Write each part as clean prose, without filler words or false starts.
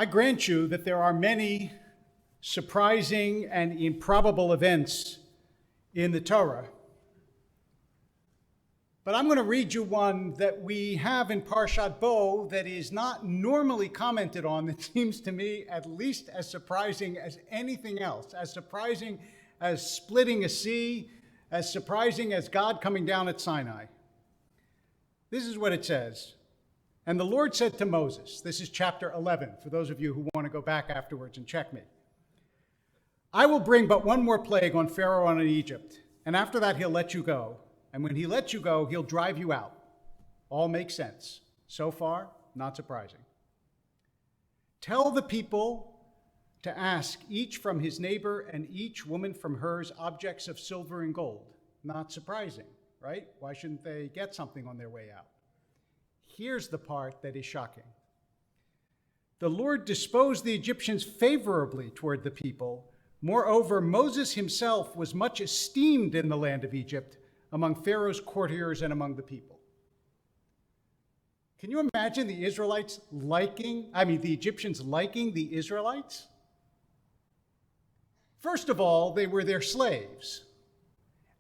I grant you that there are many surprising and improbable events in the Torah. But I'm going to read you one that we have in Parshat Bo that is not normally commented on, that seems to me at least as surprising as anything else, as surprising as splitting a sea, as surprising as God coming down at Sinai. This is what it says. And the Lord said to Moses, this is chapter 11, for those of you who want to go back afterwards and check me. I will bring but one more plague on Pharaoh and on Egypt, and after that he'll let you go. And when he lets you go, he'll drive you out. All makes sense. So far, not surprising. Tell the people to ask each from his neighbor and each woman from hers objects of silver and gold. Not surprising, right? Why shouldn't they get something on their way out? Here's the part that is shocking. The Lord disposed the Egyptians favorably toward the people. Moreover, Moses himself was much esteemed in the land of Egypt, among Pharaoh's courtiers and among the people. Can you imagine the Egyptians liking the Israelites? First of all, they were their slaves.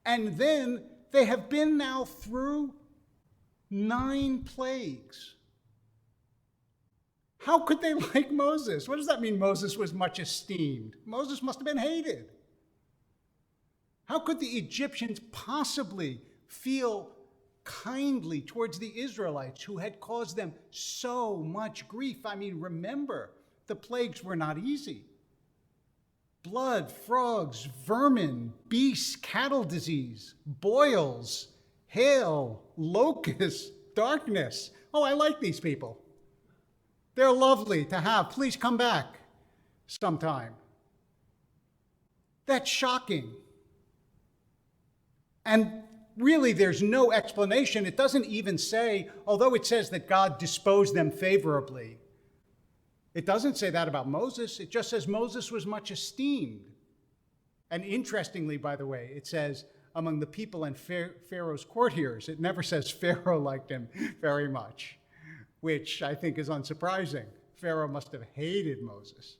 And then they have been now through 9 plagues. How could they like Moses? What does that mean, Moses was much esteemed? Moses must have been hated. How could the Egyptians possibly feel kindly towards the Israelites who had caused them so much grief? I mean, remember, the plagues were not easy. Blood, frogs, vermin, beasts, cattle disease, boils, hail, locusts, darkness. Oh, I like these people. They're lovely to have. Please come back sometime. That's shocking. And really, there's no explanation. It doesn't even say, although it says that God disposed them favorably, it doesn't say that about Moses. It just says Moses was much esteemed. And interestingly, by the way, it says among the people and Pharaoh's courtiers. It never says Pharaoh liked him very much, which I think is unsurprising. Pharaoh must have hated Moses.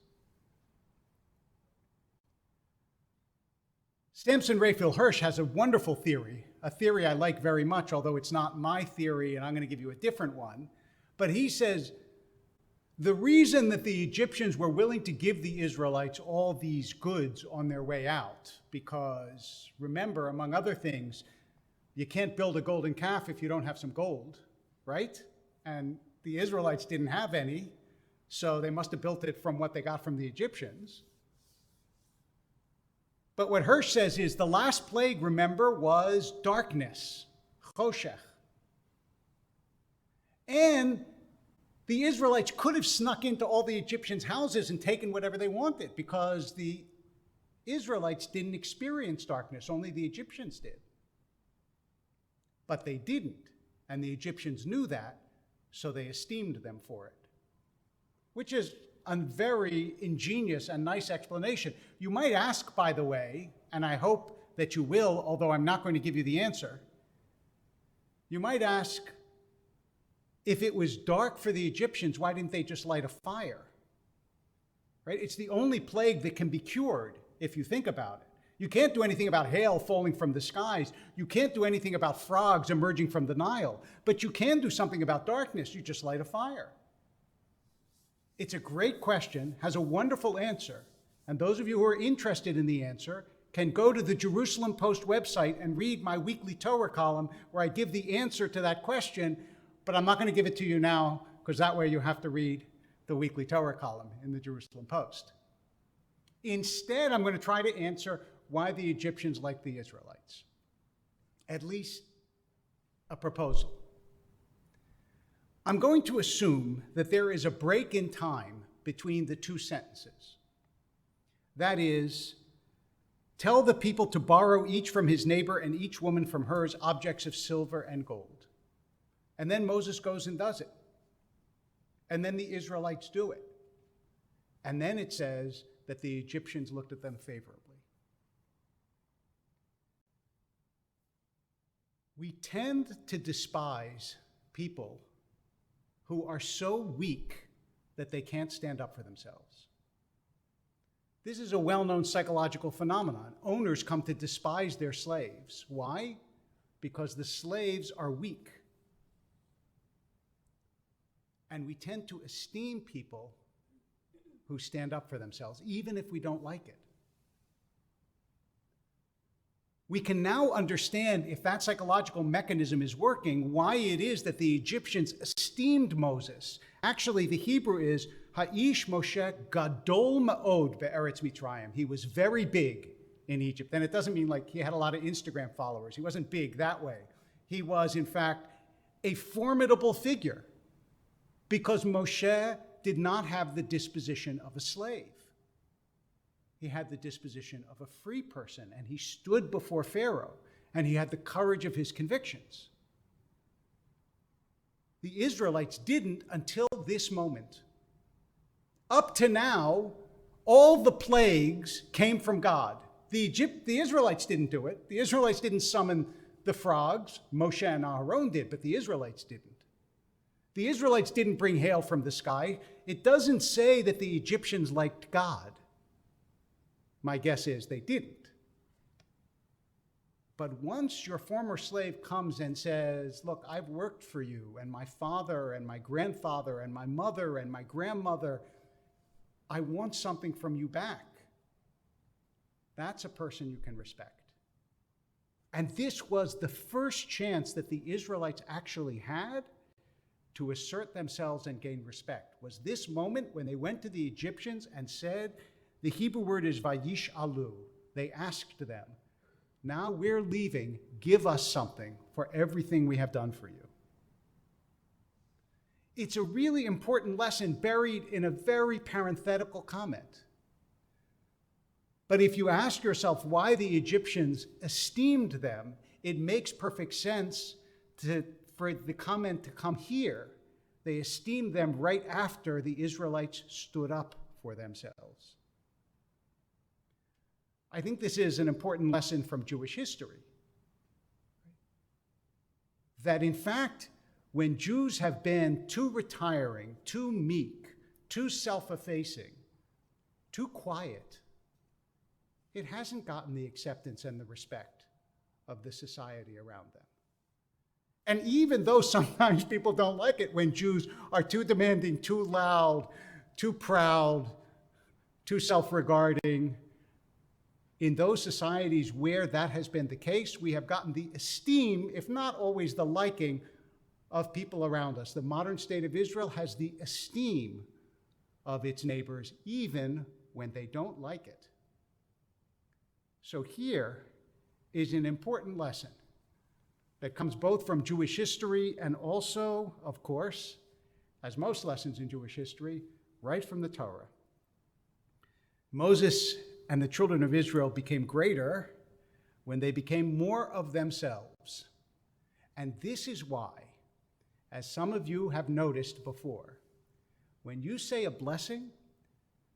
Samson Raphael Hirsch has a wonderful theory, a theory I like very much, although it's not my theory, and I'm going to give you a different one. But he says the reason that the Egyptians were willing to give the Israelites all these goods on their way out, because remember, among other things, you can't build a golden calf if you don't have some gold, right? And the Israelites didn't have any, so they must have built it from what they got from the Egyptians. But what Hirsch says is the last plague, remember, was darkness, choshech. And the Israelites could have snuck into all the Egyptians' houses and taken whatever they wanted because the Israelites didn't experience darkness, only the Egyptians did. But they didn't, and the Egyptians knew that, so they esteemed them for it, which is a very ingenious and nice explanation. You might ask, by the way, and I hope that you will, although I'm not going to give you the answer, you might ask, if it was dark for the Egyptians, why didn't they just light a fire? Right? It's the only plague that can be cured, if you think about it. You can't do anything about hail falling from the skies. You can't do anything about frogs emerging from the Nile. But you can do something about darkness. You just light a fire. It's a great question, has a wonderful answer. And those of you who are interested in the answer can go to the Jerusalem Post website and read my weekly Torah column where I give the answer to that question. But I'm not going to give it to you now because that way you have to read the weekly Torah column in the Jerusalem Post. Instead, I'm going to try to answer why the Egyptians liked the Israelites. At least a proposal. I'm going to assume that there is a break in time between the 2 sentences. That is, tell the people to borrow each from his neighbor and each woman from hers objects of silver and gold. And then Moses goes and does it. And then the Israelites do it. And then it says that the Egyptians looked at them favorably. We tend to despise people who are so weak that they can't stand up for themselves. This is a well-known psychological phenomenon. Owners come to despise their slaves. Why? Because the slaves are weak. And we tend to esteem people who stand up for themselves, even if we don't like it. We can now understand, if that psychological mechanism is working, why it is that the Egyptians esteemed Moses. Actually, the Hebrew is Ha'ish Moshe Gadol Ma'od Be'eretz Mitzrayim. He was very big in Egypt. And it doesn't mean like he had a lot of Instagram followers. He wasn't big that way. He was, in fact, a formidable figure because Moshe did not have the disposition of a slave. He had the disposition of a free person, and he stood before Pharaoh, and he had the courage of his convictions. The Israelites didn't until this moment. Up to now, all the plagues came from God. The Israelites didn't do it. The Israelites didn't summon the frogs. Moshe and Aaron did, but the Israelites didn't. The Israelites didn't bring hail from the sky. It doesn't say that the Egyptians liked God. My guess is they didn't. But once your former slave comes and says, look, I've worked for you, and my father and my grandfather and my mother and my grandmother, I want something from you back. That's a person you can respect. And this was the first chance that the Israelites actually had to assert themselves and gain respect, was this moment when they went to the Egyptians and said, the Hebrew word is vayish alu. They asked them, now we're leaving, give us something for everything we have done for you. It's a really important lesson buried in a very parenthetical comment. But if you ask yourself why the Egyptians esteemed them, it makes perfect sense for the comment to come here. They esteemed them right after the Israelites stood up for themselves. I think this is an important lesson from Jewish history. That in fact, when Jews have been too retiring, too meek, too self-effacing, too quiet, it hasn't gotten the acceptance and the respect of the society around them. And even though sometimes people don't like it when Jews are too demanding, too loud, too proud, too self-regarding, in those societies where that has been the case, we have gotten the esteem, if not always the liking, of people around us. The modern state of Israel has the esteem of its neighbors, even when they don't like it. So here is an important lesson that comes both from Jewish history and also, of course, as most lessons in Jewish history, right from the Torah. Moses and the children of Israel became greater when they became more of themselves. And this is why, as some of you have noticed before, when you say a blessing,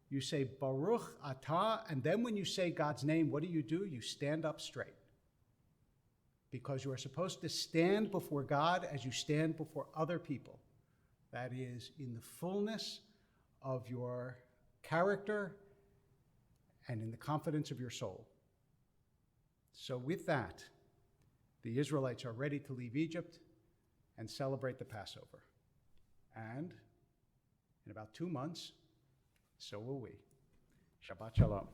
you say Baruch Atah, and then when you say God's name, what do? You stand up straight. Because you are supposed to stand before God as you stand before other people. That is, in the fullness of your character and in the confidence of your soul. So with that, the Israelites are ready to leave Egypt and celebrate the Passover. And in about 2 months, so will we. Shabbat Shalom.